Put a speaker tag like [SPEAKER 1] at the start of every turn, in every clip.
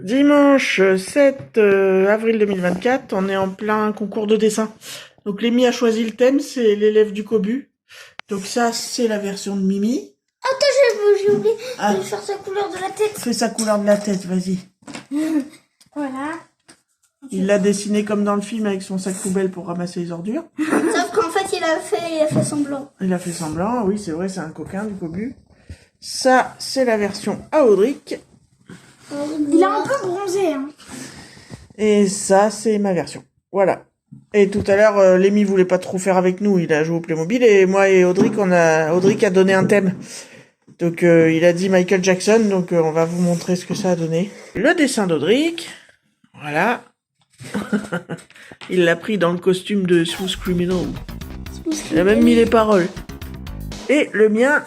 [SPEAKER 1] Dimanche 7 avril 2024, on est en plein concours de dessin. Donc Lémi a choisi le thème, c'est l'élève du Cobu. Donc ça, c'est la version de Mimi.
[SPEAKER 2] Attends, j'ai oublié de faire sa couleur de la tête.
[SPEAKER 1] Fais sa couleur de la tête, vas-y.
[SPEAKER 2] Voilà.
[SPEAKER 1] Il l'a dessiné comme dans le film avec son sac poubelle pour ramasser les ordures.
[SPEAKER 2] Sauf qu'en fait, il a fait semblant.
[SPEAKER 1] Il a fait semblant, oui c'est vrai, c'est un coquin du Cobu. Ça, c'est la version à Audric.
[SPEAKER 2] Il a un peu bronzé, hein.
[SPEAKER 1] Et ça, c'est ma version. Voilà. Et tout à l'heure, Lémi voulait pas trop faire avec nous, il a joué au Playmobil, et moi et Audric, Audric a donné un thème. Donc il a dit Michael Jackson, donc on va vous montrer ce que ça a donné. Le dessin d'Audric, voilà. Il l'a pris dans le costume de Smooth Criminal. Il a même mis les paroles. Et le mien,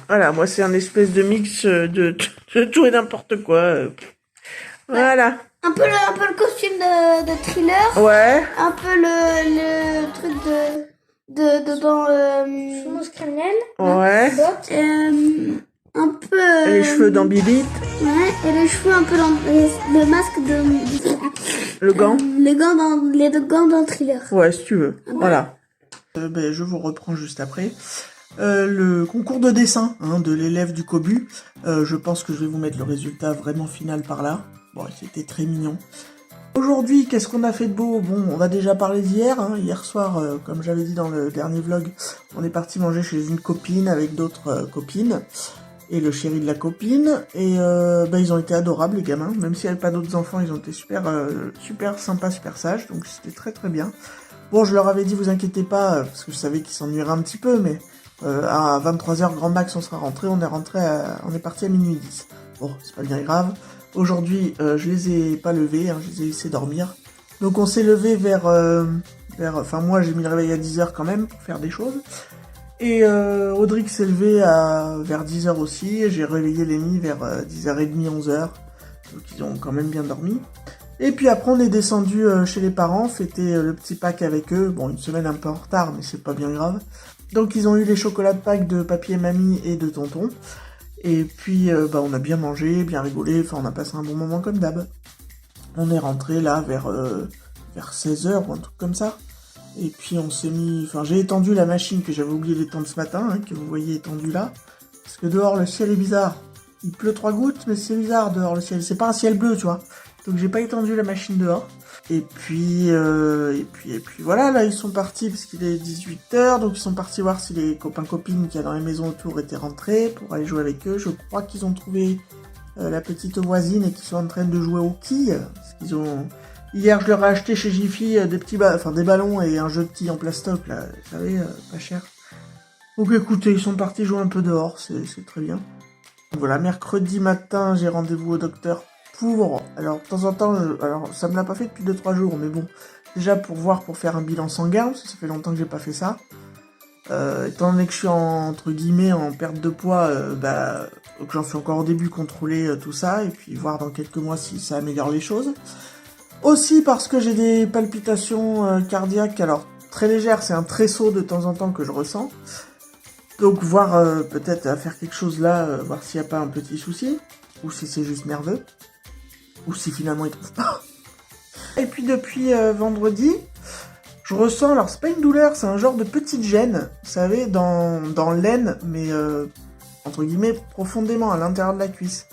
[SPEAKER 1] voilà, moi c'est un espèce de mix de tout et n'importe quoi. Voilà.
[SPEAKER 2] Un peu le costume de thriller.
[SPEAKER 1] Ouais.
[SPEAKER 2] Un peu le truc dans Smooth Criminal.
[SPEAKER 1] Ouais.
[SPEAKER 2] Un peu...
[SPEAKER 1] Les cheveux dans Bibit.
[SPEAKER 2] Ouais, et les cheveux un peu dans le masque de...
[SPEAKER 1] Le gant.
[SPEAKER 2] Les deux gants dans Thriller.
[SPEAKER 1] Ouais, si tu veux. Voilà. Je vous reprends juste après. Le concours de dessin de l'élève du Cobu. Je pense que je vais vous mettre le résultat vraiment final par là. Bon, c'était très mignon. Aujourd'hui, qu'est-ce qu'on a fait de beau? Bon, on va déjà parler d'hier. Hier soir, comme j'avais dit dans le dernier vlog, on est parti manger chez une copine avec d'autres copines. Et le chéri de la copine. Et ils ont été adorables, les gamins. Même s'il n'y avait pas d'autres enfants, ils ont été super sympas, super sages. Donc c'était très très bien. Bon, je leur avais dit, vous inquiétez pas, parce que je savais qu'ils s'ennuieraient un petit peu, mais à 23h, grand max, on sera rentré. On est parti à minuit 10. Bon, c'est pas bien grave. Aujourd'hui, je les ai pas levés, je les ai laissés dormir. Donc on s'est levé enfin moi j'ai mis le réveil à 10h quand même, pour faire des choses. Et Audric s'est levé vers 10h aussi, et j'ai réveillé Lémi vers 10h30, 11h. Donc ils ont quand même bien dormi. Et puis après on est descendu chez les parents, fêter le petit Pâques avec eux. Bon, une semaine un peu en retard, mais c'est pas bien grave. Donc ils ont eu les chocolats de Pâques de papy et mamie et de tonton. Et puis on a bien mangé, bien rigolé, enfin on a passé un bon moment comme d'hab. On est rentré là vers 16h ou un truc comme ça. Et puis on s'est mis... Enfin j'ai étendu la machine que j'avais oublié d'étendre ce matin, que vous voyez étendue là. Parce que dehors le ciel est bizarre. Il pleut 3 gouttes, mais c'est bizarre dehors le ciel. C'est pas un ciel bleu, tu vois. Donc j'ai pas étendu la machine dehors. Et puis voilà, là ils sont partis parce qu'il est 18h. Donc ils sont partis voir si les copains-copines qu'il y a dans les maisons autour étaient rentrés pour aller jouer avec eux. Je crois qu'ils ont trouvé la petite voisine et qu'ils sont en train de jouer aux quilles. Parce qu'ils ont... Hier, je leur ai acheté chez Jiffy des ballons et un jeu de quilles en plastoc, là, vous savez, pas cher. Donc écoutez, ils sont partis jouer un peu dehors, c'est très bien. Voilà, mercredi matin, j'ai rendez-vous au docteur pour... Alors, de temps en temps, alors ça me l'a pas fait depuis 2-3 jours, mais bon, déjà pour faire un bilan sanguin, parce que ça fait longtemps que j'ai pas fait ça. Étant donné que je suis entre guillemets en perte de poids, que j'en suis encore au début, contrôler tout ça, et puis voir dans quelques mois si ça améliore les choses. Aussi parce que j'ai des palpitations cardiaques, alors très légères, c'est un tresseau de temps en temps que je ressens. Donc voir peut-être à faire quelque chose là, voir s'il n'y a pas un petit souci, ou si c'est juste nerveux, ou si finalement ils trouvent pas. Et puis depuis vendredi, je ressens, alors c'est pas une douleur, c'est un genre de petite gêne, vous savez, dans l'aine, mais entre guillemets profondément à l'intérieur de la cuisse.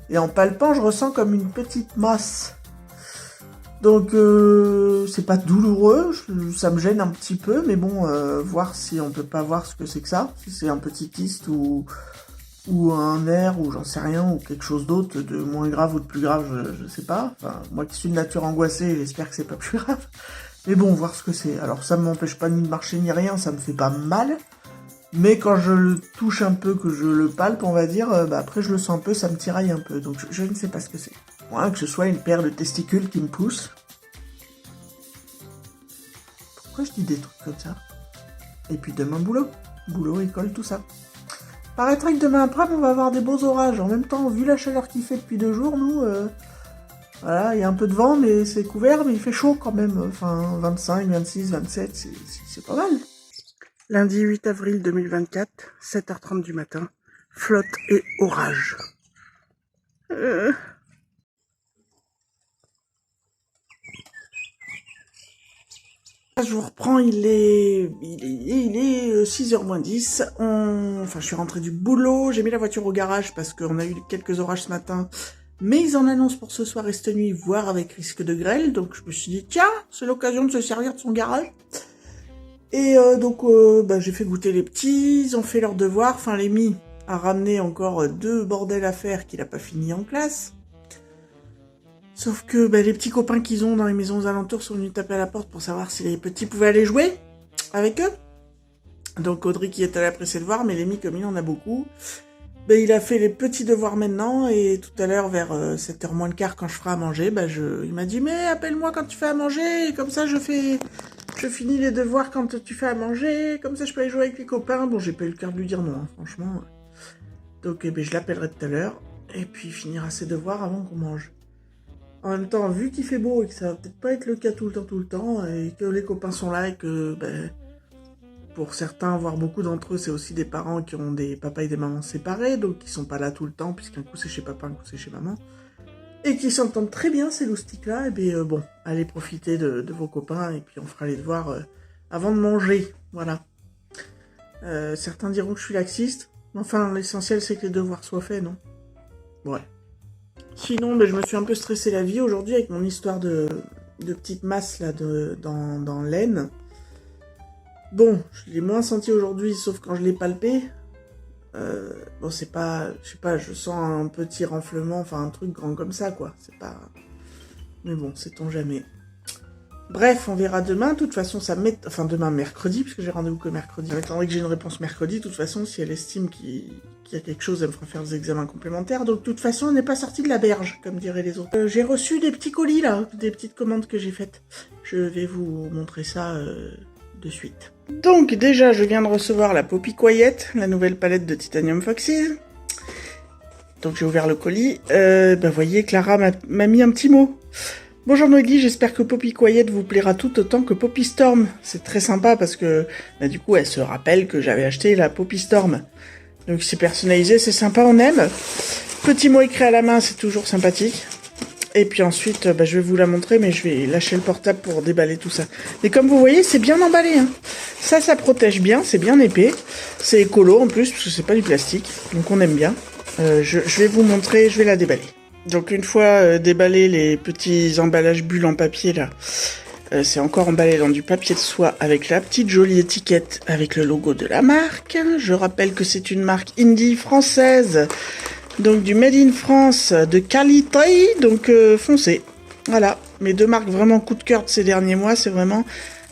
[SPEAKER 1] Et en palpant, je ressens comme une petite masse. Donc c'est pas douloureux, ça me gêne un petit peu, mais bon, voir si on peut pas voir ce que c'est que ça, si c'est un petit kyste ou un nerf ou j'en sais rien, ou quelque chose d'autre de moins grave ou de plus grave, je sais pas. Enfin, moi qui suis de nature angoissée, j'espère que c'est pas plus grave. Mais bon, voir ce que c'est. Alors ça m'empêche pas ni de marcher ni rien, ça me fait pas mal. Mais quand je le touche un peu, que je le palpe, on va dire, après je le sens un peu, ça me tiraille un peu. Donc je ne sais pas ce que c'est. Moins que ce soit une paire de testicules qui me pousse. Pourquoi je dis des trucs comme ça? Et puis demain boulot, école, tout ça. Paraîtrait que demain après on va avoir des beaux orages. En même temps, vu la chaleur qu'il fait depuis 2 jours, nous, voilà, il y a un peu de vent, mais c'est couvert, mais il fait chaud quand même. Enfin, 25, 26, 27, c'est pas mal. Lundi 8 avril 2024, 7h30 du matin, flotte et orage. Je vous reprends, il est 6h moins 10. Enfin, je suis rentrée du boulot, j'ai mis la voiture au garage parce qu'on a eu quelques orages ce matin. Mais ils en annoncent pour ce soir et cette nuit, voire avec risque de grêle. Donc je me suis dit, tiens, c'est l'occasion de se servir de son garage. Et donc j'ai fait goûter les petits, ils ont fait leurs devoirs. Enfin, Lémi a ramené encore 2 bordels à faire qu'il a pas fini en classe. Sauf que les petits copains qu'ils ont dans les maisons aux alentours sont venus taper à la porte pour savoir si les petits pouvaient aller jouer avec eux. Donc Audrey qui est allée après ses devoirs, mais Lémi, comme il en a beaucoup, il a fait les petits devoirs maintenant, et tout à l'heure vers 7h moins le quart quand je ferai à manger, il m'a dit mais appelle-moi quand tu fais à manger, et comme ça je finis les devoirs quand tu fais à manger, comme ça je peux aller jouer avec les copains. Bon, j'ai pas eu le cœur de lui dire non, hein, franchement. Donc je l'appellerai tout à l'heure, et puis il finira ses devoirs avant qu'on mange. En même temps, vu qu'il fait beau et que ça va peut-être pas être le cas tout le temps, et que les copains sont là et que, pour certains, voire beaucoup d'entre eux, c'est aussi des parents qui ont des papas et des mamans séparés, donc qui sont pas là tout le temps, puisqu'un coup c'est chez papa, un coup c'est chez maman, et qui s'entendent très bien ces loustiques-là, et allez profiter de vos copains, et puis on fera les devoirs avant de manger, voilà. Certains diront que je suis laxiste, enfin l'essentiel c'est que les devoirs soient faits, non? Ouais. Sinon, je me suis un peu stressé la vie aujourd'hui avec mon histoire de petite masse là dans l'aine. Bon, je l'ai moins senti aujourd'hui, sauf quand je l'ai palpé. C'est pas, je sais pas, je sens un petit renflement, enfin un truc grand comme ça, quoi. C'est pas... Mais bon, sait-on jamais. Bref, on verra demain. De toute façon, enfin demain mercredi, puisque j'ai rendez-vous que mercredi. Avec que j'ai une réponse mercredi, de toute façon, si elle estime qu'il y a quelque chose, elle me fera faire des examens complémentaires. Donc de toute façon, on n'est pas sorti de la berge, comme diraient les autres. J'ai reçu des petits colis là, des petites commandes que j'ai faites. Je vais vous montrer ça de suite. Donc déjà, je viens de recevoir la Poppy Quiet, la nouvelle palette de Titanium Foxes. Donc j'ai ouvert le colis. Voyez, Clara m'a mis un petit mot. Bonjour Noélie, j'espère que Poppy Quiet vous plaira tout autant que Poppy Storm. C'est très sympa parce que du coup elle se rappelle que j'avais acheté la Poppy Storm. Donc c'est personnalisé, c'est sympa, on aime. Petit mot écrit à la main, c'est toujours sympathique. Et puis ensuite, je vais vous la montrer, mais je vais lâcher le portable pour déballer tout ça. Mais comme vous voyez, c'est bien emballé. Hein. Ça protège bien, c'est bien épais. C'est écolo en plus, parce que c'est pas du plastique. Donc on aime bien. Je vais vous montrer, je vais la déballer. Donc une fois déballé les petits emballages bulles en papier là, c'est encore emballé dans du papier de soie avec la petite jolie étiquette avec le logo de la marque. Je rappelle que c'est une marque indie française, donc du Made in France de qualité, donc foncez. Voilà, mes 2 marques vraiment coup de cœur de ces derniers mois, c'est vraiment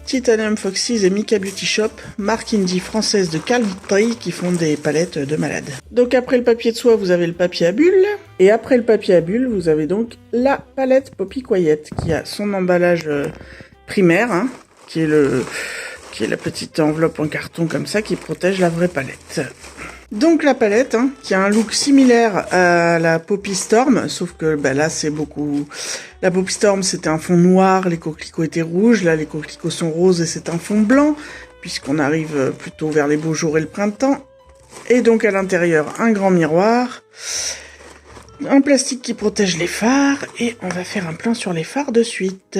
[SPEAKER 1] Titanium Foxes et Mika Beauty Shop, marque indie française de qualité qui font des palettes de malades. Donc après le papier de soie, vous avez le papier à bulles. Et après le papier à bulles, vous avez donc la palette Poppy Quiet qui a son emballage primaire, hein, qui est la petite enveloppe en carton comme ça qui protège la vraie palette. Donc la palette, hein, qui a un look similaire à la Poppy Storm, sauf que là c'est beaucoup... La Poppy Storm c'était un fond noir, les coquelicots étaient rouges, là les coquelicots sont roses et c'est un fond blanc, puisqu'on arrive plutôt vers les beaux jours et le printemps. Et donc à l'intérieur un grand miroir, un plastique qui protège les phares, et on va faire un plan sur les phares de suite.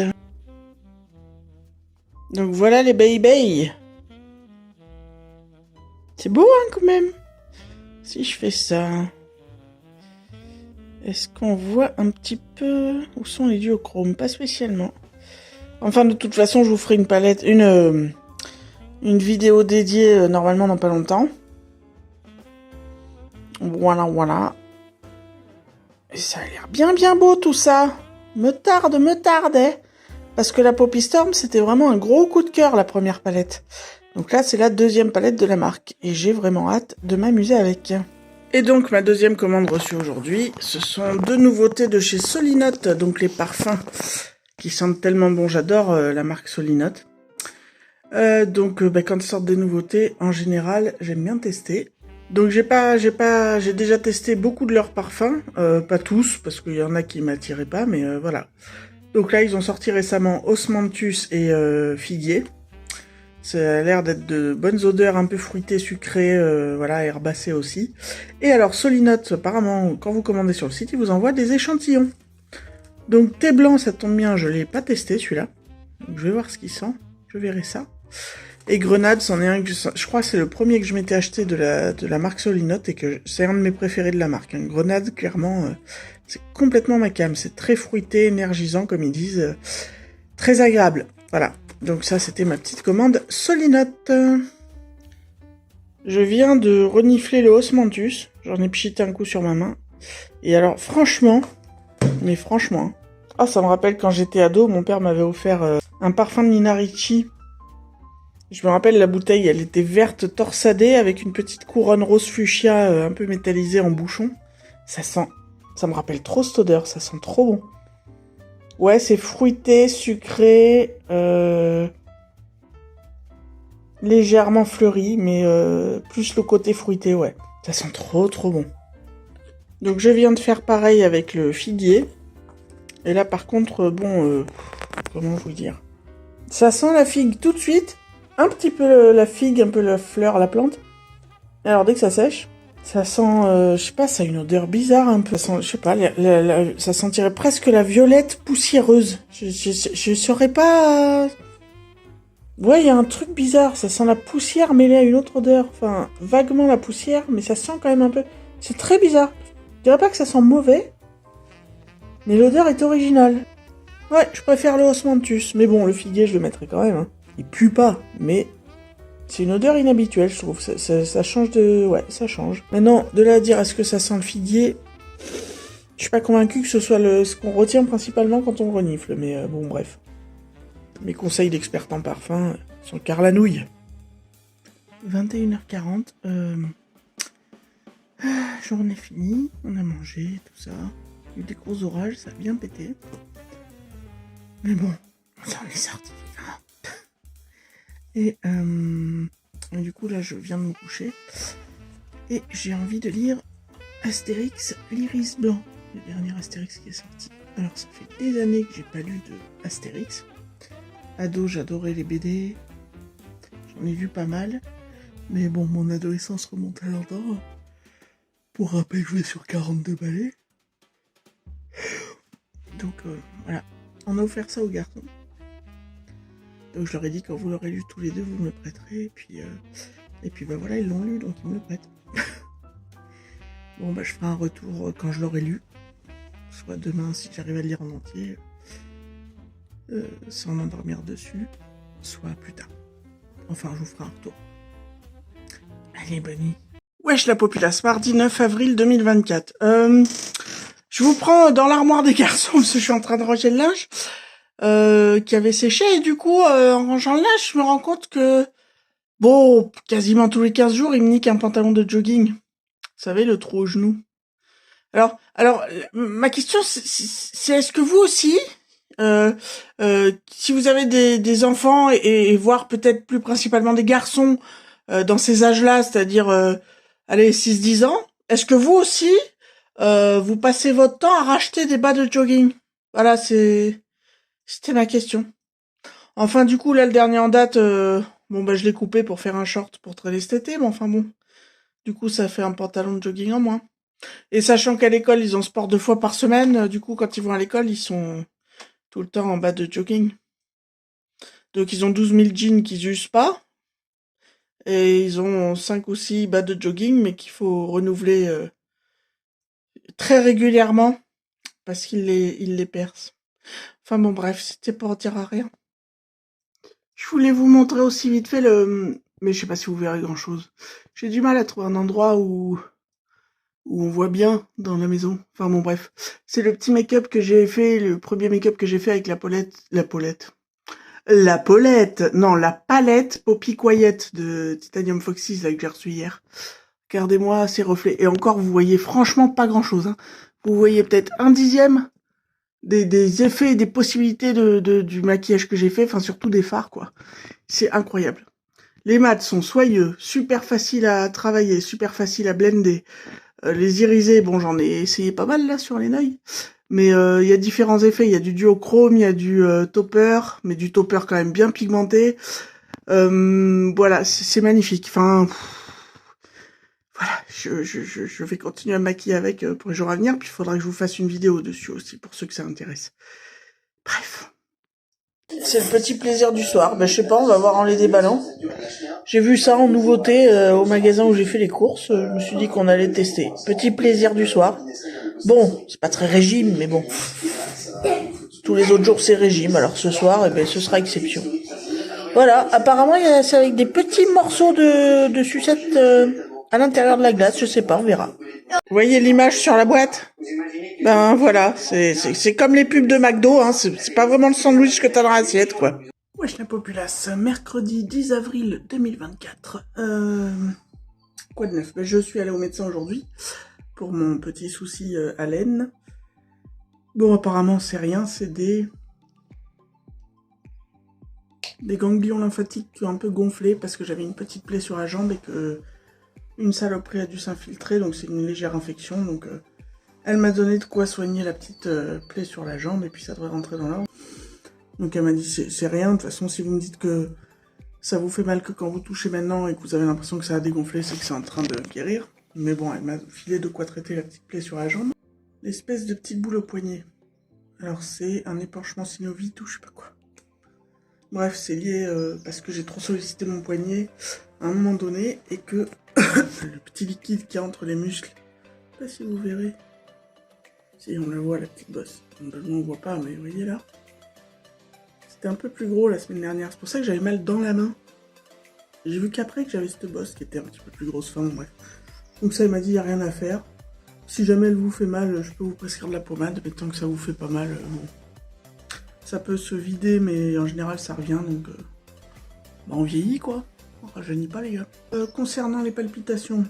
[SPEAKER 1] Donc voilà les baby. C'est beau hein quand même. Si je fais ça, est-ce qu'on voit un petit peu où sont les duochromes? Pas spécialement. Enfin, de toute façon, je vous ferai une vidéo dédiée normalement dans pas longtemps. Voilà. Et ça a l'air bien beau tout ça. Me tarde, hein. Parce que la Poppy Storm, c'était vraiment un gros coup de cœur, la première palette. Donc là, c'est la 2e palette de la marque. Et j'ai vraiment hâte de m'amuser avec. Et donc, ma 2e commande reçue aujourd'hui, ce sont 2 nouveautés de chez Solinote. Donc, les parfums qui sentent tellement bon. J'adore la marque Solinote. Donc, quand ils sortent des nouveautés, en général, j'aime bien tester. Donc, j'ai déjà testé beaucoup de leurs parfums. Pas tous, parce qu'il y en a qui m'attiraient pas, mais voilà. Donc là, ils ont sorti récemment Osmanthus et Figuier. Ça a l'air d'être de bonnes odeurs, un peu fruitées, sucrées, herbacées aussi. Et alors, Solinote, apparemment, quand vous commandez sur le site, ils vous envoient des échantillons. Donc, thé blanc, ça tombe bien, je l'ai pas testé, celui-là. Donc, je vais voir ce qu'il sent. Je verrai ça. Et Grenade, c'en est un que je crois que c'est le premier que je m'étais acheté de la marque Solinote et que c'est un de mes préférés de la marque. Une Grenade, clairement, c'est complètement ma came. C'est très fruité, énergisant, comme ils disent. Très agréable. Voilà. Donc ça, c'était ma petite commande Solinote. Je viens de renifler le Osmanthus. J'en ai pchité un coup sur ma main. Et alors, franchement, mais franchement... Ah, ça me rappelle quand j'étais ado, mon père m'avait offert un parfum de Nina Ricci. Je me rappelle la bouteille, elle était verte torsadée avec une petite couronne rose fuchsia un peu métallisée en bouchon. Ça me rappelle trop cette odeur, ça sent trop bon. Ouais, c'est fruité, sucré, légèrement fleuri, mais plus le côté fruité, ouais. Ça sent trop bon. Donc je viens de faire pareil avec le figuier. Et là par contre, bon, comment vous dire? Ça sent la figue tout de suite. Un petit peu la figue, un peu la fleur, la plante. Alors dès que ça sèche, ça sent, je sais pas, ça a une odeur bizarre un peu. Ça sent, je sais pas, ça sentirait presque la violette poussiéreuse. Je saurais pas... Ouais, il y a un truc bizarre, ça sent la poussière mêlée à une autre odeur. Enfin, vaguement la poussière, mais ça sent quand même un peu... C'est très bizarre. Je dirais pas que ça sent mauvais, mais l'odeur est originale. Ouais, je préfère le Osmanthus, mais bon, le figuier, je le mettrai quand même, hein. Il pue pas, mais c'est une odeur inhabituelle, je trouve. Ça change de... Ouais, ça change. Maintenant, de là à dire est-ce que ça sent le figuier, je suis pas convaincu que ce soit ce qu'on retient principalement quand on renifle, mais bon, bref. Mes conseils d'experte en parfum sont carlanouilles. 21h40, journée finie, on a mangé, tout ça. Il y a eu des gros orages, ça a bien pété. Mais bon, on s'en est sorti. Et du coup, là, je viens de me coucher. Et j'ai envie de lire Astérix, l'Iris Blanc. Le dernier Astérix qui est sorti. Alors, ça fait des années que j'ai pas lu de Astérix. Ado, j'adorais les BD. J'en ai lu pas mal. Mais bon, mon adolescence remonte à longtemps. Pour rappel, je vais sur 42 balais. Donc, voilà. On a offert ça aux garçons. Donc je leur ai dit quand vous l'aurez lu tous les deux, vous me le prêterez. Et puis bah voilà, ils l'ont lu, donc ils me le prêtent. Bon bah je ferai un retour quand je l'aurai lu. Soit demain si j'arrive à le lire en entier. Sans m'endormir dessus. Soit plus tard. Enfin je vous ferai un retour. Allez, bonne nuit. Wesh la populace, mardi 9 avril 2024. Je vous prends dans l'armoire des garçons parce que je suis en train de ranger le linge. Qui avait séché, et du coup, en rangeant le linge, je me rends compte que, bon, quasiment tous les 15 jours, il me nique un pantalon de jogging. Vous savez, le trou au genou. Alors, ma question, c'est est-ce que vous aussi, si vous avez des enfants, et voire peut-être plus principalement des garçons, dans ces âges-là, c'est-à-dire, allez, 6-10 ans, est-ce que vous aussi, vous passez votre temps à racheter des bas de jogging? Voilà, c'était ma question. Enfin, du coup, là, le dernier en date, bon, bah, je l'ai coupé pour faire un short pour traîner cet été, mais enfin bon. Du coup, ça fait un pantalon de jogging en moins. Et sachant qu'à l'école, ils ont sport 2 fois par semaine, du coup, quand ils vont à l'école, ils sont tout le temps en bas de jogging. Donc, ils ont 12 000 jeans qu'ils usent pas. Et ils ont 5 ou 6 bas de jogging, mais qu'il faut renouveler très régulièrement, parce qu'ils les percent. Enfin bon, bref, c'était pour dire à rien. Je voulais vous montrer aussi vite fait mais je sais pas si vous verrez grand chose. J'ai du mal à trouver un endroit où on voit bien dans la maison. Enfin bon, bref. C'est le petit make-up que j'ai fait, le premier make-up que j'ai fait avec la palette Poppy Quiet de Titanium Foxys, là, que j'ai reçu hier. Regardez-moi ces reflets. Et encore, vous voyez franchement pas grand chose, hein. Vous voyez peut-être 1/10 des effets et des possibilités du maquillage que j'ai fait, enfin surtout des fards, quoi. C'est incroyable. Les mats sont soyeux, super faciles à travailler, super faciles à blender. Les irisés, bon, j'en ai essayé pas mal là sur les neuils, mais il y a différents effets. Il y a du duochrome, il y a du topper, mais du topper quand même bien pigmenté. Voilà, c'est magnifique. Enfin, voilà, je vais continuer à me maquiller avec pour les jours à venir, puis il faudra que je vous fasse une vidéo dessus aussi, pour ceux que ça intéresse. Bref. c'est le petit plaisir du soir. Ben, je sais pas, on va voir en les déballant. J'ai vu ça en nouveauté au magasin où j'ai fait les courses. Je me suis dit qu'on allait tester. Petit plaisir du soir. Bon, c'est pas très régime, mais bon. Tous les autres jours, c'est régime. Alors ce soir, eh ben, ce sera exception. Voilà, apparemment, c'est avec des petits morceaux de sucette à l'intérieur de la glace. Je sais pas, on verra. Vous voyez l'image sur la boîte? Ben voilà, c'est comme les pubs de McDo, hein. C'est pas vraiment le sandwich que t'as dans l'assiette, quoi. Wesh la populace, mercredi 10 avril 2024. Quoi de neuf? Ben, je suis allée au médecin aujourd'hui pour mon petit souci haleine. Bon, apparemment, c'est rien, c'est des ganglions lymphatiques qui ont un peu gonflé parce que j'avais une petite plaie sur la jambe et que une saloperie a dû s'infiltrer, donc c'est une légère infection. Donc elle m'a donné de quoi soigner la petite plaie sur la jambe et puis ça devrait rentrer dans l'ordre. Donc elle m'a dit c'est rien, de toute façon si vous me dites que ça vous fait mal que quand vous touchez maintenant et que vous avez l'impression que ça a dégonflé, c'est que c'est en train de guérir. Mais bon, elle m'a filé de quoi traiter la petite plaie sur la jambe. L'espèce de petite boule au poignet. Alors c'est un épanchement synovial ou je sais pas quoi. Bref, c'est lié parce que j'ai trop sollicité mon poignet à un moment donné et que le petit liquide qui est entre les muscles, je sais pas si vous verrez. Si on la voit, la petite bosse. On ne voit pas, mais vous voyez là. C'était un peu plus gros la semaine dernière, c'est pour ça que j'avais mal dans la main. J'ai vu qu'après que j'avais cette bosse qui était un petit peu plus grosse, enfin bon, bref. Donc ça, il m'a dit, il n'y a rien à faire. Si jamais elle vous fait mal, je peux vous prescrire de la pommade, mais tant que ça vous fait pas mal, bon. Ça peut se vider, mais en général ça revient, donc bah, on vieillit quoi. On rajeunit pas les gars. Concernant les palpitations,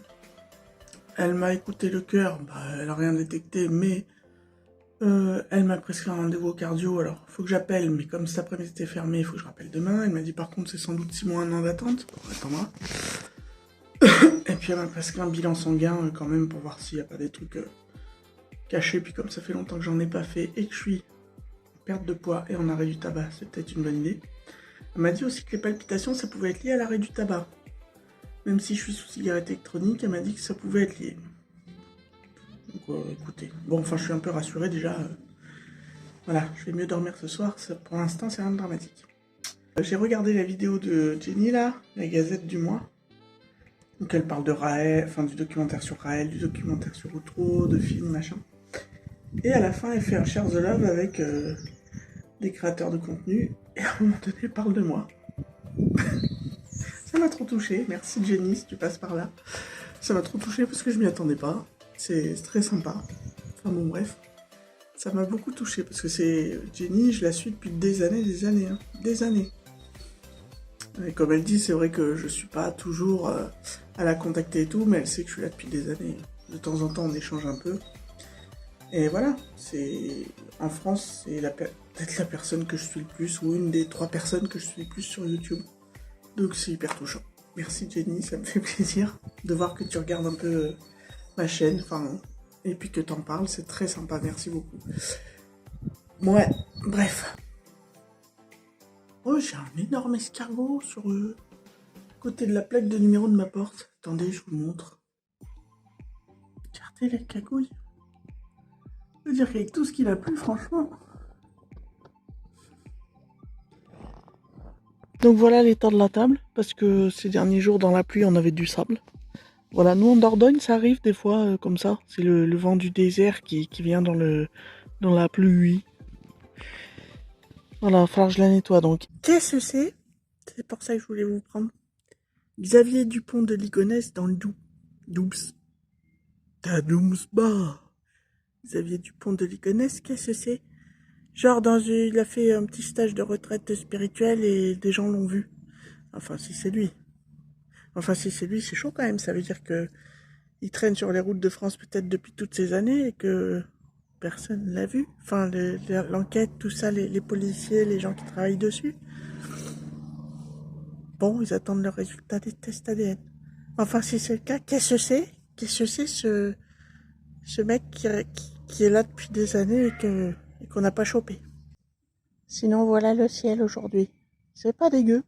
[SPEAKER 1] elle m'a écouté le cœur, bah, elle a rien détecté, mais elle m'a prescrit un rendez-vous au cardio, alors faut que j'appelle, mais comme cet après-midi était fermé, il faut que je rappelle demain. Elle m'a dit par contre c'est sans doute 6 mois, 1 an d'attente, on attendra. Et puis elle m'a prescrit un bilan sanguin quand même pour voir s'il n'y a pas des trucs cachés, puis comme ça fait longtemps que j'en ai pas fait et que je suis en perte de poids et en arrêt du tabac, c'est peut-être une bonne idée. Elle m'a dit aussi que les palpitations ça pouvait être lié à l'arrêt du tabac. Même si je suis sous cigarette électronique, elle m'a dit que ça pouvait être lié. Donc écoutez, bon enfin je suis un peu rassuré déjà. Voilà, je vais mieux dormir ce soir, ça, pour l'instant c'est rien de dramatique. J'ai regardé la vidéo de Jenny là, la Gazette du mois. Donc elle parle de Raël, enfin du documentaire sur Raël, du documentaire sur Outreau, de films, machin. Et à la fin elle fait un Share the Love avec des créateurs de contenu, et à un moment donné elle parle de moi. Ça m'a trop touché, merci Jenny si tu passes par là. Ça m'a trop touché parce que je m'y attendais pas, c'est très sympa. Enfin bon bref, ça m'a beaucoup touché parce que c'est Jenny, je la suis depuis des années, hein, des années. Et comme elle dit, c'est vrai que je suis pas toujours à la contacter et tout, mais elle sait que je suis là depuis des années. De temps en temps on échange un peu. Et voilà, c'est en France, c'est peut-être la personne que je suis le plus, ou une des 3 personnes que je suis le plus sur YouTube. Donc c'est hyper touchant. Merci Jenny, ça me fait plaisir de voir que tu regardes un peu ma chaîne, enfin, et puis que t'en parles, c'est très sympa, merci beaucoup. Ouais, bref. Oh, j'ai un énorme escargot sur le côté de la plaque de numéro de ma porte. Attendez, je vous montre. Regardez la cagouille. Je veux dire qu'avec tout ce qu'il a plu, franchement. Donc voilà l'état de la table, parce que ces derniers jours dans la pluie on avait du sable. Voilà, nous en Dordogne ça arrive des fois comme ça, c'est le vent du désert qui vient dans la pluie. Voilà, il va falloir que je la nettoie donc. Qu'est-ce que c'est? C'est pour ça que je voulais vous prendre. Xavier Dupont de Ligonnès dans le Doubs. Bah. Xavier Dupont de Ligonnès, qu'est-ce que c'est? Genre il a fait un petit stage de retraite spirituelle et des gens l'ont vu. Enfin si c'est lui. C'est chaud quand même, ça veut dire que il traîne sur les routes de France peut-être depuis toutes ces années et que personne l'a vu. Enfin l'enquête, tout ça, les policiers, les gens qui travaillent dessus. Bon, ils attendent le résultat des tests ADN. Enfin si c'est le cas, qu'est-ce que c'est? Qu'est-ce que c'est ce mec qui est là depuis des années et qu'on n'a pas chopé? Sinon voilà le ciel aujourd'hui. C'est pas dégueu.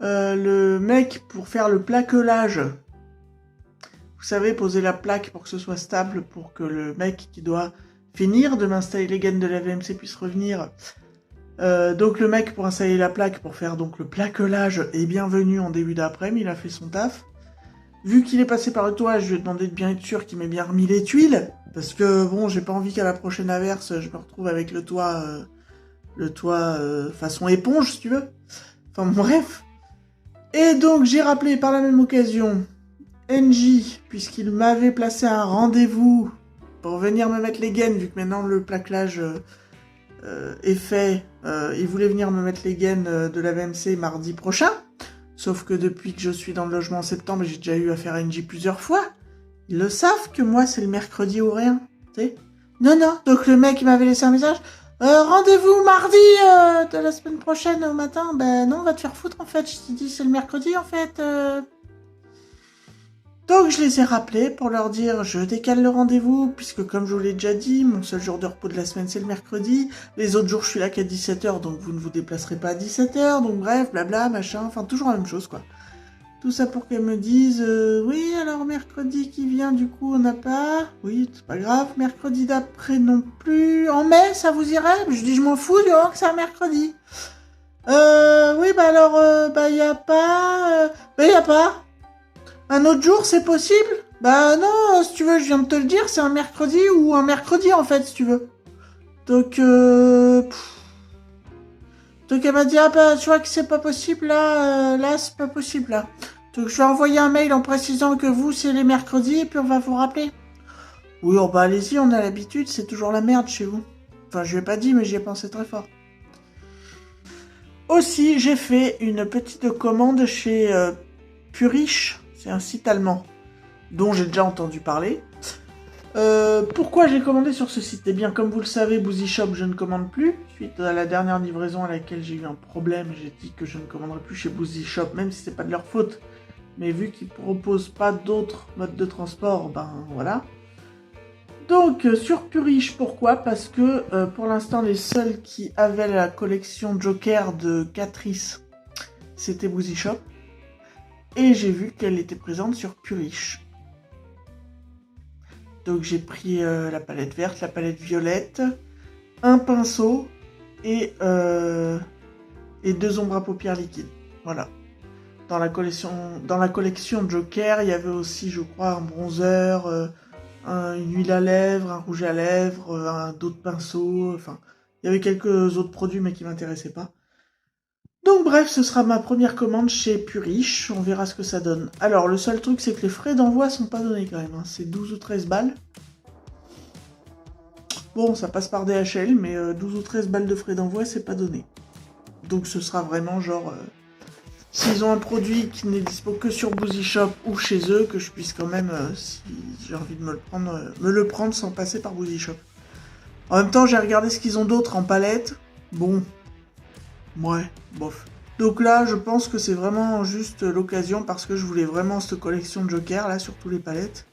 [SPEAKER 1] Le mec pour faire le plaquelage. Vous savez, poser la plaque pour que ce soit stable, pour que le mec qui doit finir de m'installer les gaines de la VMC puisse revenir. Donc le mec pour installer la plaque, pour faire donc le plaquelage est bienvenu en début d'après-midi, il a fait son taf. Vu qu'il est passé par le toit, je lui ai demandé de bien être sûr qu'il m'ait bien remis les tuiles, parce que bon, j'ai pas envie qu'à la prochaine averse, je me retrouve avec le toit façon éponge, si tu veux. Enfin bref. Et donc j'ai rappelé par la même occasion NJ, puisqu'il m'avait placé un rendez-vous pour venir me mettre les gaines, vu que maintenant le plaquelage est fait. Il voulait venir me mettre les gaines de la VMC mardi prochain. Sauf que depuis que je suis dans le logement en septembre, j'ai déjà eu affaire à NJ plusieurs fois. Ils le savent que moi c'est le mercredi ou rien, tu sais. Non, donc le mec il m'avait laissé un message. Rendez-vous mardi de la semaine prochaine au matin. Ben non, on va te faire foutre en fait. Je t'ai dit c'est le mercredi en fait. Donc je les ai rappelés pour leur dire je décale le rendez-vous, puisque comme je vous l'ai déjà dit, mon seul jour de repos de la semaine c'est le mercredi. Les autres jours je suis là qu'à 17h, donc vous ne vous déplacerez pas à 17h. Donc bref, blabla, machin, enfin toujours la même chose quoi. Tout ça pour qu'elles me disent oui, alors mercredi qui vient, du coup on n'a pas. Oui, c'est pas grave. Mercredi d'après non plus. En mai, ça vous irait? Je dis je m'en fous du moment que c'est un mercredi. Oui, bah alors, y a pas. Y a pas. Un autre jour, c'est possible? Bah non, si tu veux, je viens de te le dire, c'est un mercredi ou un mercredi en fait, si tu veux. Donc, Donc elle m'a dit, ah bah tu vois que c'est pas possible là, là c'est pas possible là. Donc je vais envoyer un mail en précisant que vous c'est les mercredis et puis on va vous rappeler. Oui, oh bah allez-y, on a l'habitude, c'est toujours la merde chez vous. Enfin je lui ai pas dit mais j'y ai pensé très fort. Aussi j'ai fait une petite commande chez Purish, c'est un site allemand dont j'ai déjà entendu parler. Pourquoi j'ai commandé sur ce site? Eh bien, comme vous le savez, Boozy Shop, je ne commande plus. Suite à la dernière livraison à laquelle j'ai eu un problème, j'ai dit que je ne commanderai plus chez Boozy Shop, même si c'est pas de leur faute. Mais vu qu'ils proposent pas d'autres modes de transport, ben voilà. Donc, sur Purish, pourquoi? Parce que pour l'instant, les seuls qui avaient la collection Joker de Catrice, c'était Boozy Shop. Et j'ai vu qu'elle était présente sur Purish. Donc j'ai pris la palette verte, la palette violette, un pinceau et 2 ombres à paupières liquides. Voilà. Dans la collection Joker, il y avait aussi, je crois, un bronzer, une huile à lèvres, un rouge à lèvres, d'autres pinceaux. Enfin, il y avait quelques autres produits mais qui m'intéressaient pas. Donc bref, ce sera ma première commande chez Purish, on verra ce que ça donne. Alors le seul truc c'est que les frais d'envoi sont pas donnés quand même, hein. C'est 12 ou 13 balles. Bon, ça passe par DHL, mais 12 ou 13 balles de frais d'envoi c'est pas donné. Donc ce sera vraiment genre, s'ils ont un produit qui n'est dispo que sur Boozy Shop ou chez eux, que je puisse quand même, si j'ai envie de me le prendre sans passer par Boozy Shop. En même temps j'ai regardé ce qu'ils ont d'autre en palette, bon... Ouais, bof. Donc là, je pense que c'est vraiment juste l'occasion parce que je voulais vraiment cette collection de Joker, là, sur tous les palettes.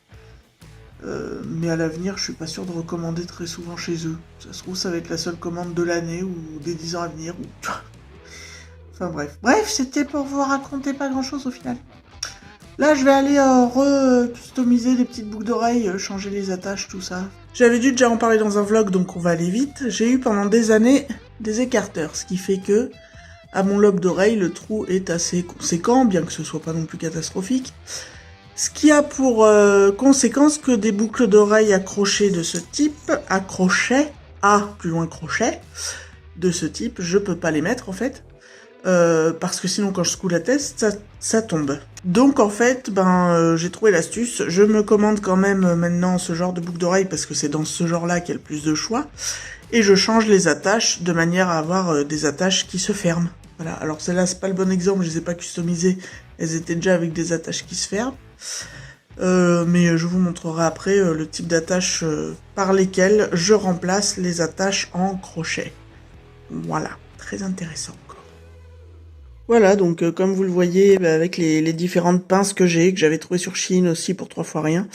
[SPEAKER 1] Mais à l'avenir, je suis pas sûr de recommander très souvent chez eux. Ça se trouve, ça va être la seule commande de l'année ou des 10 ans à venir. Ou... Enfin bref. Bref, c'était pour vous raconter pas grand-chose au final. Là, je vais aller customiser des petites boucles d'oreilles, changer les attaches, tout ça. J'avais dû déjà en parler dans un vlog, donc on va aller vite. J'ai eu pendant des années des écarteurs, ce qui fait que à mon lobe d'oreille, le trou est assez conséquent, bien que ce soit pas non plus catastrophique. Ce qui a pour conséquence que des boucles d'oreilles accrochées de ce type, plus loin crochet, de ce type, je peux pas les mettre en fait. Parce que sinon quand je secoue la tête, ça tombe. Donc en fait, j'ai trouvé l'astuce. Je me commande quand même maintenant ce genre de boucle d'oreille parce que c'est dans ce genre-là qu'il y a le plus de choix. Et je change les attaches de manière à avoir des attaches qui se ferment. Voilà. Alors celle-là, c'est pas le bon exemple, je les ai pas customisées. Elles étaient déjà avec des attaches qui se ferment. Mais je vous montrerai après le type d'attache par lesquelles je remplace les attaches en crochet. Voilà, très intéressant. Voilà, donc comme vous le voyez, avec les différentes pinces que j'avais trouvées sur Shein aussi pour 3 fois rien,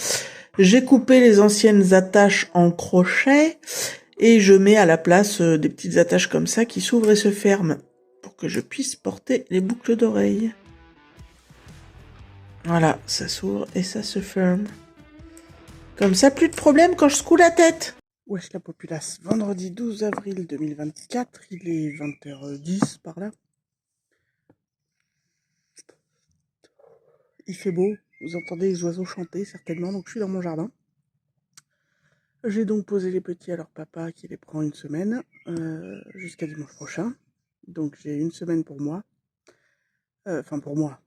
[SPEAKER 1] j'ai coupé les anciennes attaches en crochet et je mets à la place des petites attaches comme ça qui s'ouvrent et se ferment pour que je puisse porter les boucles d'oreilles. Voilà, ça s'ouvre et ça se ferme. Comme ça, plus de problème quand je secoue la tête. Wesh la populace, vendredi 12 avril 2024, il est 20h10 par là. Il fait beau, vous entendez les oiseaux chanter certainement, donc je suis dans mon jardin. J'ai donc posé les petits à leur papa qui les prend une semaine, jusqu'à dimanche prochain. Donc j'ai une semaine pour moi. Enfin pour moi,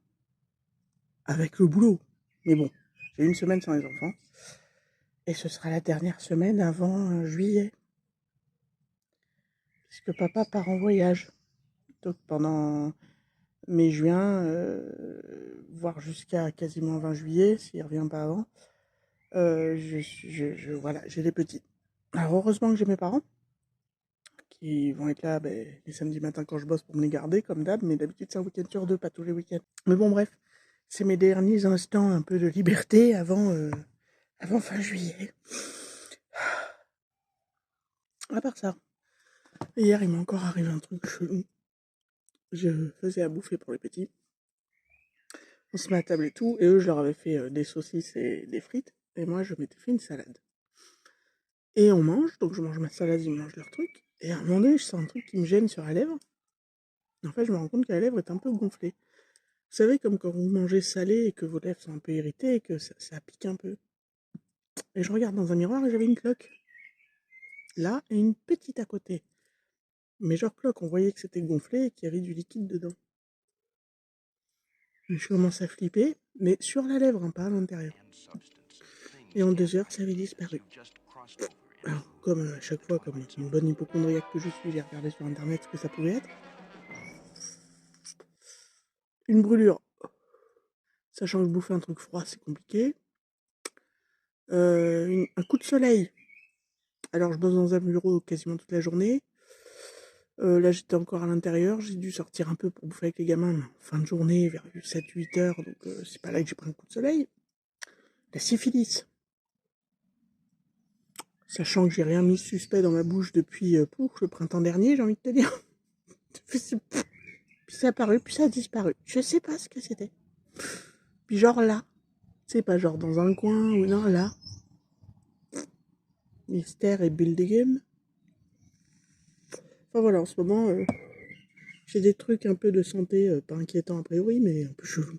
[SPEAKER 1] avec le boulot. Mais bon, j'ai une semaine sans les enfants. Et ce sera la dernière semaine avant juillet. Puisque papa part en voyage. Donc pendant mai-juin, voire jusqu'à quasiment 20 juillet, s'il revient pas avant, voilà, j'ai les petits. Alors heureusement que j'ai mes parents, qui vont être là les samedis matins quand je bosse pour me les garder, comme d'hab, mais d'habitude c'est un week-end sur deux, pas tous les week-ends. Mais bon bref, c'est mes derniers instants un peu de liberté avant fin juillet. À part ça, hier il m'est encore arrivé un truc chelou. Je faisais à bouffer pour les petits. On se met à table et tout, et eux je leur avais fait des saucisses et des frites, et moi je m'étais fait une salade. Et on mange, donc je mange ma salade, ils mangent leur truc, et à un moment donné je sens un truc qui me gêne sur la lèvre. En fait je me rends compte que la lèvre est un peu gonflée. Vous savez, comme quand vous mangez salé et que vos lèvres sont un peu irritées et que ça pique un peu. Et je regarde dans un miroir et j'avais une cloque. Là, et une petite à côté. Mais genre cloque, on voyait que c'était gonflé et qu'il y avait du liquide dedans. Et je commence à flipper, mais sur la lèvre, hein, pas à l'intérieur. Et en 2 heures, ça avait disparu. Alors, comme à chaque fois, comme une bonne hypocondriaque que je suis, j'ai regardé sur internet ce que ça pouvait être. Une brûlure. Sachant que bouffer un truc froid, c'est compliqué. Un coup de soleil. Alors, je bosse dans un bureau quasiment toute la journée. Là, j'étais encore à l'intérieur. J'ai dû sortir un peu pour bouffer avec les gamins. Mais en fin de journée, vers 7-8 heures. Donc, c'est pas là que j'ai pris un coup de soleil. La syphilis. Sachant que j'ai rien mis suspect dans ma bouche depuis le printemps dernier, j'ai envie de te dire. Puis ça a apparu, puis ça a disparu. Je sais pas ce que c'était. Puis genre là. C'est pas genre dans un coin ou non, là. Mystère et building. Enfin voilà, en ce moment, j'ai des trucs un peu de santé, pas inquiétants a priori, mais un peu chelou.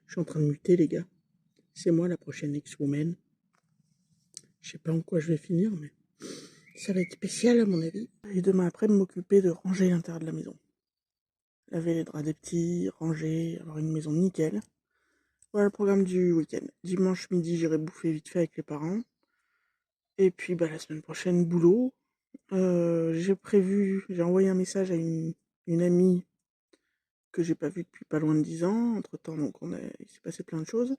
[SPEAKER 1] Je suis en train de muter, les gars. C'est moi la prochaine X-Woman. Je sais pas en quoi je vais finir, mais ça va être spécial à mon avis. Et demain après, m'occuper de ranger l'intérieur de la maison. Laver les draps des petits, ranger, avoir une maison nickel. Voilà le programme du week-end. Dimanche midi, j'irai bouffer vite fait avec les parents. Et puis la semaine prochaine, boulot. J'ai envoyé un message à une amie que j'ai pas vue depuis pas loin de 10 ans. Entre temps, donc il s'est passé plein de choses.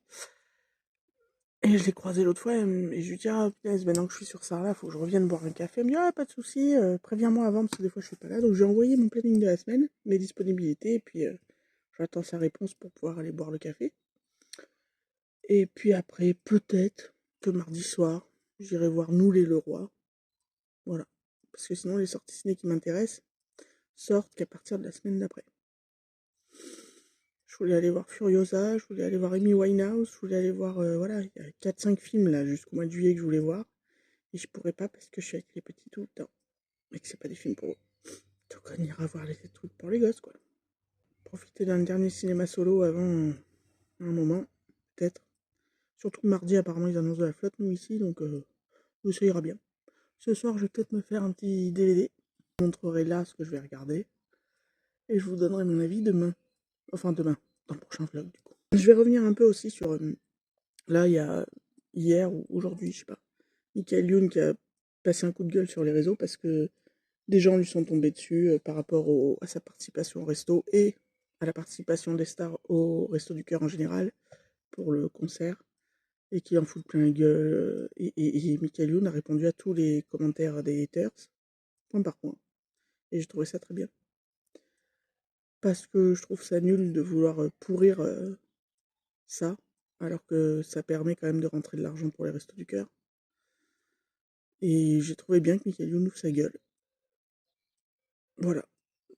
[SPEAKER 1] Et je l'ai croisée l'autre fois, et je lui dis, ah punaise, maintenant que je suis sur Sarlat, faut que je revienne boire un café. Elle me dit, ah pas de souci, préviens-moi avant, parce que des fois je suis pas là. Donc j'ai envoyé mon planning de la semaine, mes disponibilités, et puis j'attends sa réponse pour pouvoir aller boire le café. Et puis après, peut-être que mardi soir, j'irai voir Nous les Leroy. Voilà. Parce que sinon, les sorties ciné qui m'intéressent sortent qu'à partir de la semaine d'après. Je voulais aller voir Furiosa, je voulais aller voir Amy Winehouse, je voulais aller voir, voilà, il y a 4-5 films là jusqu'au mois de juillet que je voulais voir. Et je pourrais pas parce que je suis avec les petits tout le temps. Et que c'est pas des films pour eux. Donc on ira voir les trucs pour les gosses, quoi. Profiter d'un dernier cinéma solo avant un moment, peut-être. Surtout mardi, apparemment, ils annoncent de la flotte, nous, ici, donc ça ira bien. Ce soir, je vais peut-être me faire un petit DVD. Je vous montrerai là ce que je vais regarder. Et je vous donnerai mon avis demain. Enfin, demain, dans le prochain vlog, du coup. Je vais revenir un peu aussi sur... là, il y a hier ou aujourd'hui, je sais pas, Michael Youn qui a passé un coup de gueule sur les réseaux parce que des gens lui sont tombés dessus par rapport à sa participation au resto et à la participation des stars au Resto du Cœur en général pour le concert. Et qui en fout plein la gueule. Et Michael Youn a répondu à tous les commentaires des haters, point par point. Et j'ai trouvé ça très bien. Parce que je trouve ça nul de vouloir pourrir ça, alors que ça permet quand même de rentrer de l'argent pour les Restos du Cœur. Et j'ai trouvé bien que Michael Youn ouvre sa gueule. Voilà.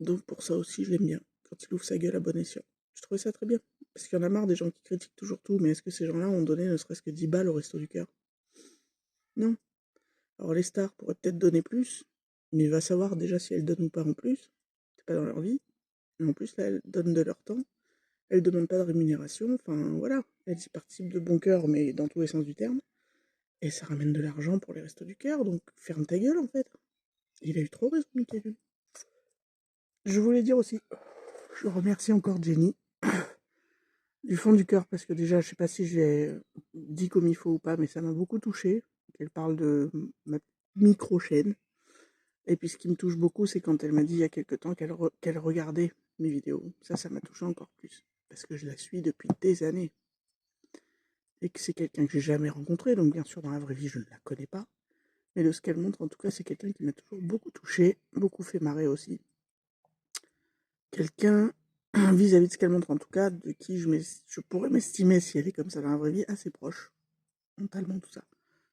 [SPEAKER 1] Donc pour ça aussi, je l'aime bien. Quand il ouvre sa gueule à bon escient. Je trouvais ça très bien. Parce qu'il y en a marre des gens qui critiquent toujours tout. Mais est-ce que ces gens-là ont donné ne serait-ce que 10 balles au Resto du Cœur? Non. Alors les stars pourraient peut-être donner plus, mais va savoir déjà si elles donnent ou pas en plus. C'est pas dans leur vie. Et en plus, là, elles donnent de leur temps. Elles demandent pas de rémunération. Enfin, voilà. Elles y participent de bon cœur, mais dans tous les sens du terme. Et ça ramène de l'argent pour les restos du cœur, donc ferme ta gueule, en fait. Il a eu trop raison, Michael. Je voulais dire aussi, je remercie encore Jenny, du fond du cœur, parce que déjà, je sais pas si j'ai dit comme il faut ou pas, mais ça m'a beaucoup touchée. Qu'elle parle de ma micro-chaîne. Et puis ce qui me touche beaucoup, c'est quand elle m'a dit il y a quelque temps qu'elle regardait mes vidéos. Ça m'a touché encore plus. Parce que je la suis depuis des années. Et que c'est quelqu'un que j'ai jamais rencontré. Donc bien sûr, dans la vraie vie, je ne la connais pas. Mais de ce qu'elle montre, en tout cas, c'est quelqu'un qui m'a toujours beaucoup touché, beaucoup fait marrer aussi. Quelqu'un, vis-à-vis de ce qu'elle montre, en tout cas, de qui je pourrais m'estimer, si elle est comme ça dans la vraie vie, assez proche. Mentalement, tout ça.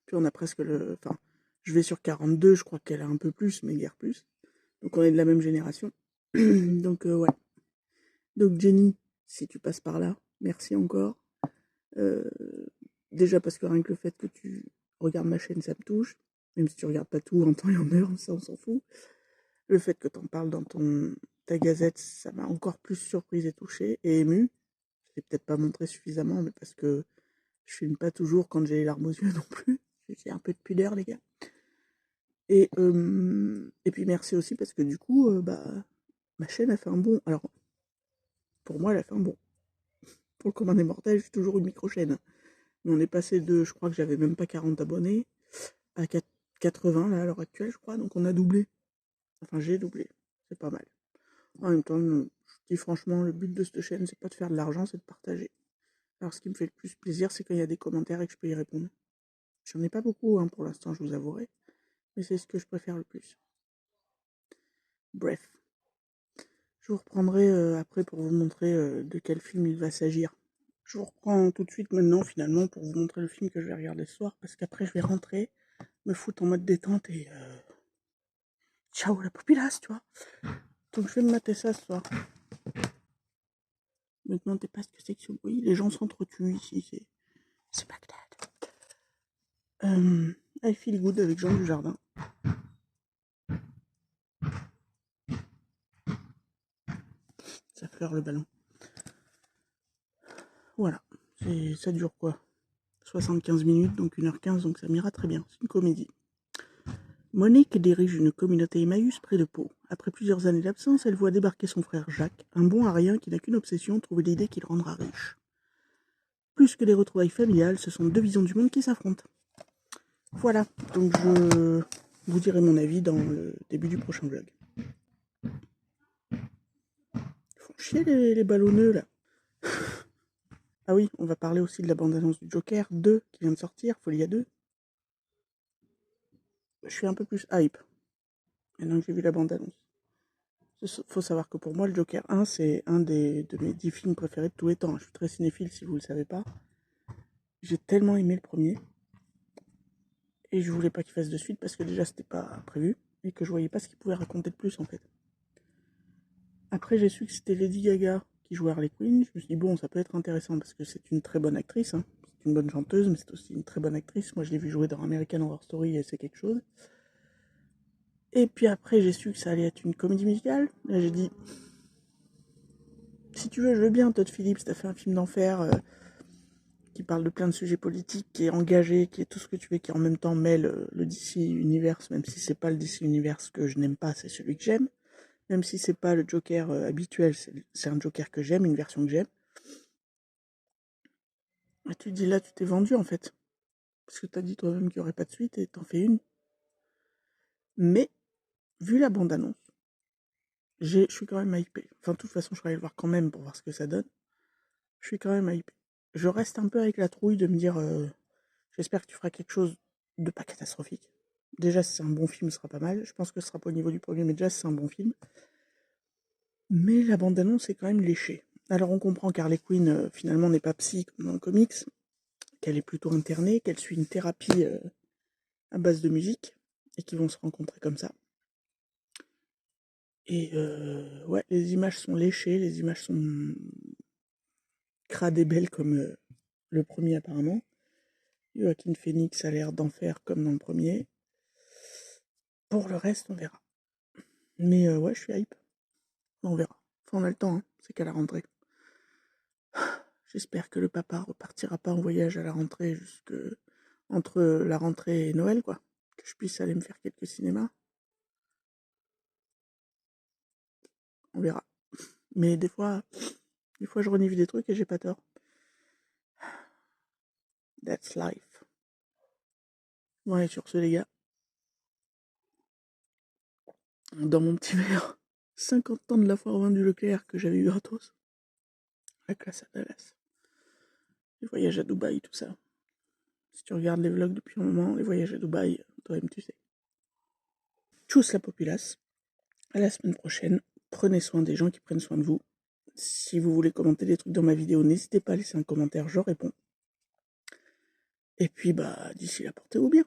[SPEAKER 1] Puis on a presque le... Enfin, je vais sur 42, je crois qu'elle a un peu plus, mais guère plus. Donc on est de la même génération. Donc ouais. Donc Jenny, si tu passes par là, merci encore. Euh, déjà parce que rien que le fait que tu regardes ma chaîne, ça me touche. Même si tu regardes pas tout en temps et en heure, ça on s'en fout. Le fait que t'en parles dans ta gazette, ça m'a encore plus surprise et touchée et émue. Je l'ai peut-être pas montré suffisamment, mais parce que je filme pas toujours quand j'ai les larmes aux yeux non plus. J'ai un peu de pudeur, les gars. Et puis merci aussi parce que du coup, ma chaîne a fait un bond. Alors, pour moi, elle a fait un bond. Pour le commun des mortels, j'ai toujours une micro-chaîne. Mais on est passé de, je crois que j'avais même pas 40 abonnés, à 80 là à l'heure actuelle, je crois. Donc on a doublé. Enfin, j'ai doublé. C'est pas mal. En même temps, je dis franchement, le but de cette chaîne, c'est pas de faire de l'argent, c'est de partager. Alors ce qui me fait le plus plaisir, c'est quand il y a des commentaires et que je peux y répondre. J'en ai pas beaucoup, hein, pour l'instant, je vous avouerai. Mais c'est ce que je préfère le plus. Bref. Je vous reprendrai après pour vous montrer de quel film il va s'agir. Je vous reprends tout de suite maintenant, finalement, pour vous montrer le film que je vais regarder ce soir, parce qu'après, je vais rentrer, me foutre en mode détente et... ciao la populace, tu vois. Donc je vais me mater ça ce soir. Me demandez pas ce que c'est que ce bruit, les gens s'entretuent ici, c'est Bagdad. I Feel Good avec Jean Dujardin. Ça fleure le ballon. Voilà, ça dure quoi 75 minutes, donc 1h15, donc ça m'ira très bien. C'est une comédie. Monique dirige une communauté Emmaüs près de Pau. Après plusieurs années d'absence, elle voit débarquer son frère Jacques, un bon à rien qui n'a qu'une obsession, trouver l'idée qui le rendra riche. Plus que des retrouvailles familiales, ce sont deux visions du monde qui s'affrontent. Voilà, donc je vous dirai mon avis dans le début du prochain vlog. Ils font chier les ballonneux là. Ah oui, on va parler aussi de la bande-annonce du Joker 2 qui vient de sortir, Folia 2. Je suis un peu plus hype maintenant que j'ai vu la bande-annonce. Faut savoir que pour moi, le Joker 1, c'est un de mes 10 films préférés de tous les temps. Je suis très cinéphile si vous le savez pas. J'ai tellement aimé le premier. Et je voulais pas qu'il fasse de suite parce que déjà c'était pas prévu. Et que je voyais pas ce qu'il pouvait raconter de plus en fait. Après j'ai su que c'était Lady Gaga qui jouait Harley Quinn. Je me suis dit bon, ça peut être intéressant parce que c'est une très bonne actrice. Hein. C'est une bonne chanteuse, mais c'est aussi une très bonne actrice. Moi je l'ai vu jouer dans American Horror Story et c'est quelque chose. Et puis après j'ai su que ça allait être une comédie musicale. Là j'ai dit... Si tu veux, je veux bien, Todd Phillips, t'as fait un film d'enfer qui parle de plein de sujets politiques, qui est engagé, qui est tout ce que tu veux, qui en même temps mêle le DC Universe, même si c'est pas le DC Universe que je n'aime pas, c'est celui que j'aime. Même si c'est pas le Joker habituel, c'est un Joker que j'aime, une version que j'aime. Et tu te dis là, tu t'es vendu en fait. Parce que t'as dit toi-même qu'il n'y aurait pas de suite et t'en fais une. Mais, vu la bande-annonce, je suis quand même hypé. Enfin, de toute façon, je vais aller le voir quand même pour voir ce que ça donne. Je suis quand même hypé. Je reste un peu avec la trouille de me dire j'espère que tu feras quelque chose de pas catastrophique. Déjà, si c'est un bon film, ce sera pas mal. Je pense que ce sera pas au niveau du premier, mais déjà, si c'est un bon film. Mais la bande-annonce est quand même léchée. Alors, on comprend qu'Harley Quinn, finalement, n'est pas psy comme dans le comics, qu'elle est plutôt internée, qu'elle suit une thérapie à base de musique, et qu'ils vont se rencontrer comme ça. Et ouais, les images sont léchées, les images sont crades et belles comme le premier apparemment. Joaquin Phoenix a l'air d'en faire comme dans le premier. Pour le reste, on verra. Mais ouais, je suis hype. On verra. Enfin, on a le temps, hein. C'est qu'à la rentrée. J'espère que le papa repartira pas en voyage à la rentrée entre la rentrée et Noël, quoi. Que je puisse aller me faire quelques cinémas. On verra. Mais des fois, je renifle des trucs et j'ai pas tort. That's life. Bon, allez, sur ce, les gars. Dans mon petit verre, 50 ans de la foire au vin du Leclerc que j'avais eu gratos. La classe à Dallas. Les voyages à Dubaï, tout ça. Si tu regardes les vlogs depuis un moment, les voyages à Dubaï, toi-même tu sais. Tchuss la populace. À la semaine prochaine. Prenez soin des gens qui prennent soin de vous. Si vous voulez commenter des trucs dans ma vidéo, n'hésitez pas à laisser un commentaire, je réponds. Et puis, d'ici là, portez-vous bien.